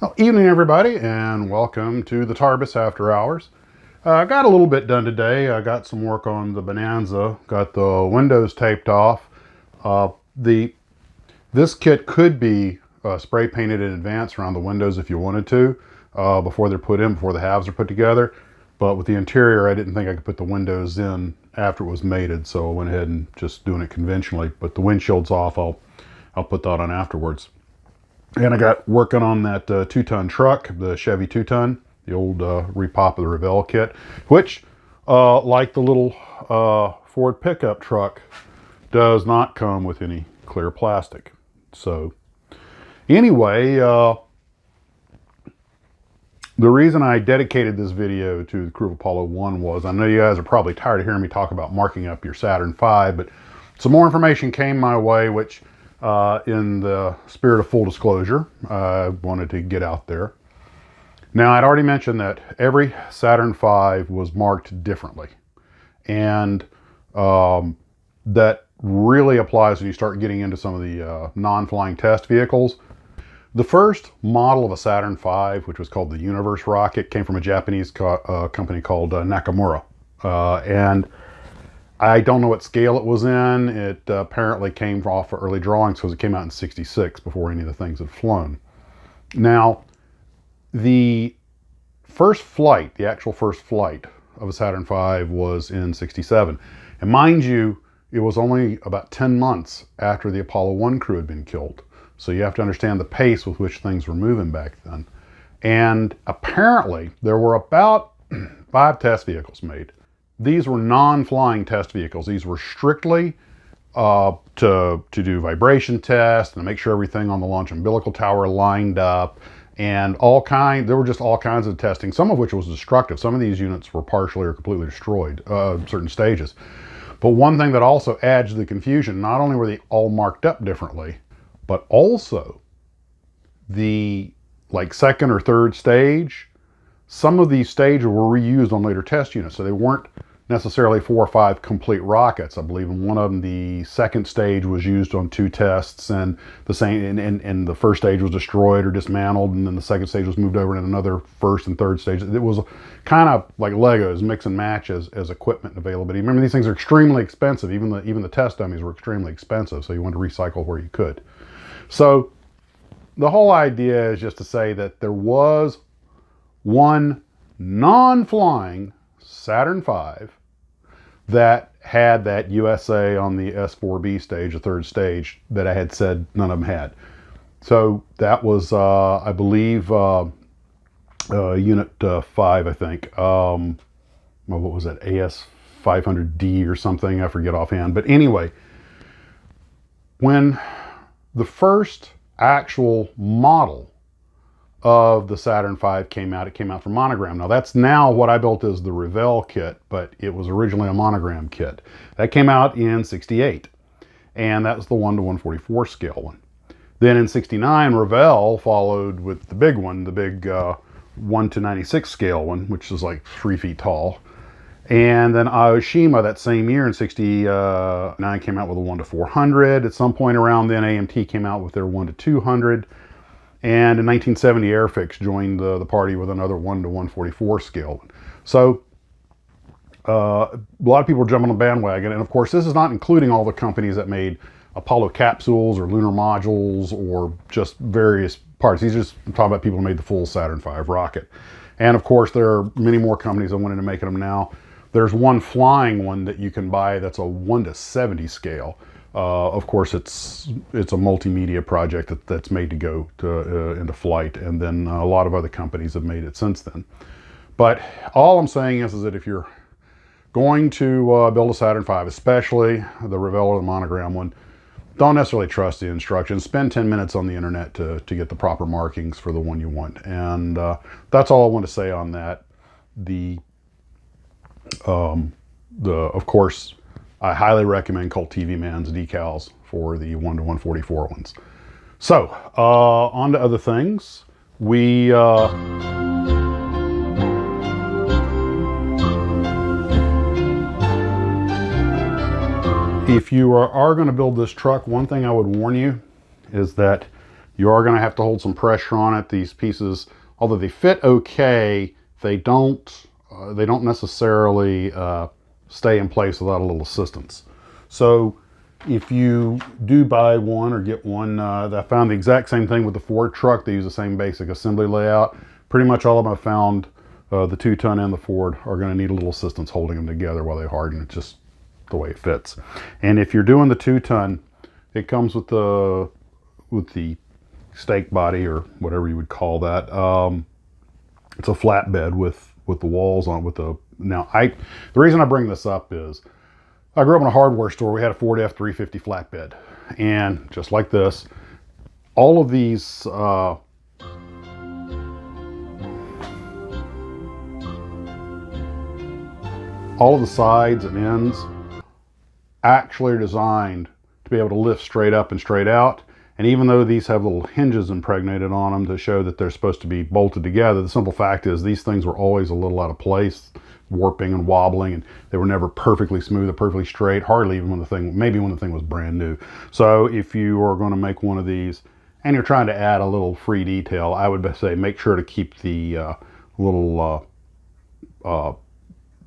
Well, evening, everybody, and welcome to the Tarbis After Hours. I got a little bit done today. I got some work on the Bonanza, got the windows taped off. Uh, the This kit could be spray painted in advance around the windows if you wanted to, before they're put in, before the halves are put together. But with the interior, I didn't think I could put the windows in after it was mated, so I went ahead and just doing it conventionally. But the windshield's off. I'll put that on afterwards. And I got working on that 2-ton truck, the Chevy 2-ton, the old repop of the Revell kit, which, like the little Ford pickup truck, does not come with any clear plastic. So anyway, the reason I dedicated this video to the crew of Apollo 1 was, I know you guys are probably tired of hearing me talk about marking up your Saturn V, but some more information came my way, which in the spirit of full disclosure, I wanted to get out there. Now, I'd already mentioned that every Saturn V was marked differently. And that really applies when you start getting into some of the non-flying test vehicles. The first model of a Saturn V, which was called the Universe rocket, came from a Japanese company called Nakamura. And I don't know what scale it was in. It apparently came off of early drawings because it came out in '66 before any of the things had flown. Now, the first flight, the actual first flight of a Saturn V was in '67. And mind you, it was only about 10 months after the Apollo 1 crew had been killed. So you have to understand the pace with which things were moving back then. And apparently, there were about 5 test vehicles made. These were non-flying test vehicles. These were strictly to do vibration tests and to make sure everything on the launch umbilical tower lined up, and there were just all kinds of testing, some of which was destructive. Some of these units were partially or completely destroyed at certain stages. But one thing that also adds to the confusion, not only were they all marked up differently, but also the second or third stage, some of these stages were reused on later test units, so they weren't necessarily 4 or 5 complete rockets. I believe in one of them, the second stage was used on 2 tests, and the same, and the first stage was destroyed or dismantled, and then the second stage was moved over in another first and third stage. It was kind of like Legos, mix and match as equipment availability. Remember, these things are extremely expensive. Even the test dummies were extremely expensive, so you wanted to recycle where you could. So the whole idea is just to say that there was one non-flying Saturn V that had that USA on the S4B stage, the third stage, that I had said none of them had. So that was, I believe, Unit 5, I think. What was that, AS500D or something? I forget offhand. But anyway, when the first actual model of the Saturn V came out, it came out from Monogram. Now that's now what I built as the Revell kit, but it was originally a Monogram kit. That came out in '68, and that was the 1:144 scale one. Then in '69, Revell followed with the big one, the big 1:96 scale one, which is like 3 feet tall. And then Aoshima that same year in '69 came out with a 1:400. At some point around then, AMT came out with their 1:200. And in 1970, Airfix joined the party with another 1:144 scale. So a lot of people are jumping on the bandwagon. And of course, this is not including all the companies that made Apollo capsules or lunar modules or just various parts. These are just talking about people who made the full Saturn V rocket. And of course, there are many more companies that went into making them now. There's one flying one that you can buy that's a 1:70 scale. Of course, it's a multimedia project that's made to go into flight, and then a lot of other companies have made it since then. But all I'm saying is that if you're going to build a Saturn V, especially the Revell or the Monogram one, don't necessarily trust the instructions. Spend 10 minutes on the internet to get the proper markings for the one you want. And that's all I want to say on that. Of course, I highly recommend Cult TV Man's decals for the 1:144 ones. So, on to other things. If you are going to build this truck, one thing I would warn you is that You are going to have to hold some pressure on it. These pieces, although they fit okay, they don't necessarily stay in place without a little assistance. So if you do buy one or get one, I found the exact same thing with the Ford truck. They use the same basic assembly layout. Pretty much all of them I found, the 2-ton and the Ford, are going to need a little assistance holding them together while they harden. It's just the way it fits. And if you're doing the 2-ton, it comes with the stake body, or whatever you would call that. It's a flatbed with the walls on with the. Now, the reason I bring this up is I grew up in a hardware store. We had a Ford F-350 flatbed, and just like this, all of these all of the sides and ends actually are designed to be able to lift straight up and straight out. And even though these have little hinges impregnated on them to show that they're supposed to be bolted together, the simple fact is these things were always a little out of place, warping and wobbling, and they were never perfectly smooth or perfectly straight, hardly even when the thing was brand new. So if you are going to make one of these and you're trying to add a little free detail, I would say make sure to keep the little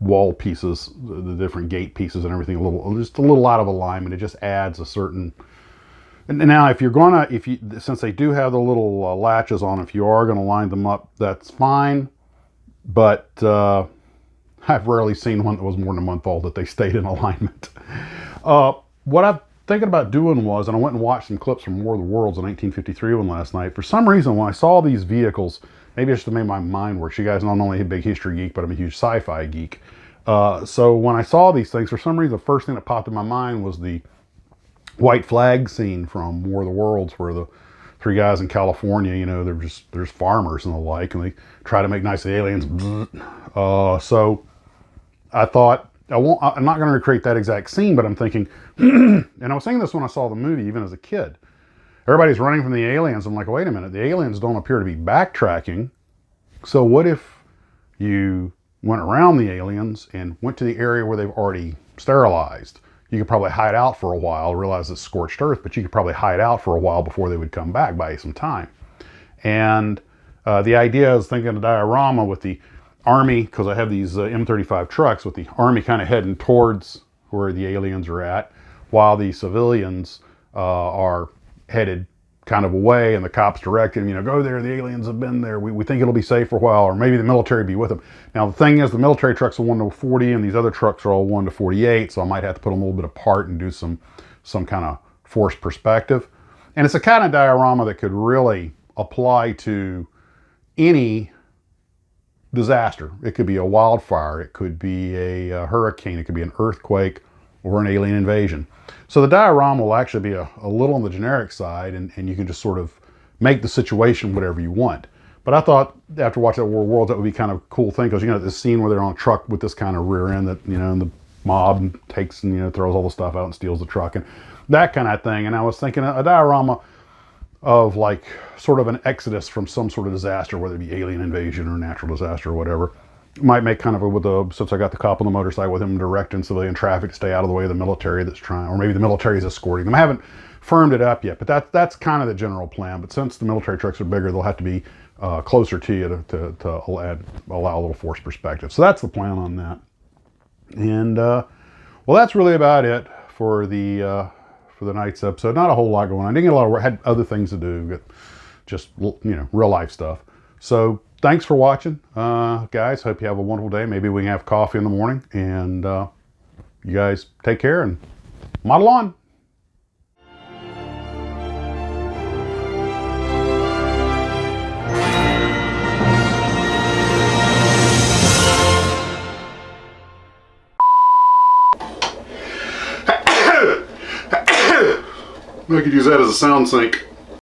wall pieces, the different gate pieces and everything, just a little out of alignment. It just adds a certain. And now, if since they do have the little latches on, if you are going to line them up, that's fine. But I've rarely seen one that was more than a month old that they stayed in alignment. What I'm thinking about doing was, and I went and watched some clips from War of the Worlds, a 1953 one last night. For some reason, when I saw these vehicles, maybe it's just made my mind work. You guys know I'm not only a big history geek, but I'm a huge sci-fi geek. So when I saw these things, for some reason, the first thing that popped in my mind was the white flag scene from War of the Worlds, where the 3 guys in California, there's farmers and the like, and they try to make nice aliens. So I thought, I'm not going to recreate that exact scene, but I'm thinking, and I was saying this when I saw the movie, even as a kid. Everybody's running from the aliens. I'm like, wait a minute, the aliens don't appear to be backtracking. So what if you went around the aliens and went to the area where they've already sterilized? You could probably hide out for a while, realize it's scorched earth, but you could probably hide out for a while before they would come back, buy you some time. And the idea is thinking of a diorama with the Army, because I have these M35 trucks, with the Army kind of heading towards where the aliens are at, while the civilians are headed kind of away, and the cops direct them, go there, the aliens have been there, we think it'll be safe for a while, or maybe the military be with them. Now the thing is, the military trucks are 1 to 40, and these other trucks are all 1 to 48, so I might have to put them a little bit apart and do some kind of forced perspective. And it's a kind of diorama that could really apply to any disaster. It could be a wildfire, it could be a hurricane, it could be an earthquake, or an alien invasion. So the diorama will actually be a little on the generic side, and you can just sort of make the situation whatever you want. But I thought, after watching that War of Worlds, that would be kind of a cool thing, because this scene where they're on a truck with this kind of rear end that, and the mob takes and, throws all the stuff out and steals the truck, and that kind of thing. And I was thinking a diorama of like sort of an exodus from some sort of disaster, whether it be alien invasion or natural disaster or whatever. Might make kind of since I got the cop on the motorcycle with him directing civilian traffic to stay out of the way of the military that's trying, or maybe the military is escorting them. I haven't firmed it up yet, but that's kind of the general plan. But since the military trucks are bigger, they'll have to be closer to you to allow a little forced perspective. So that's the plan on that. And well, that's really about it for the night's episode. Not a whole lot going on. I didn't get a lot of work. Had other things to do, just real life stuff. So thanks for watching, guys. Hope you have a wonderful day. Maybe we can have coffee in the morning. And you guys take care and model on. I could use that as a sound sink.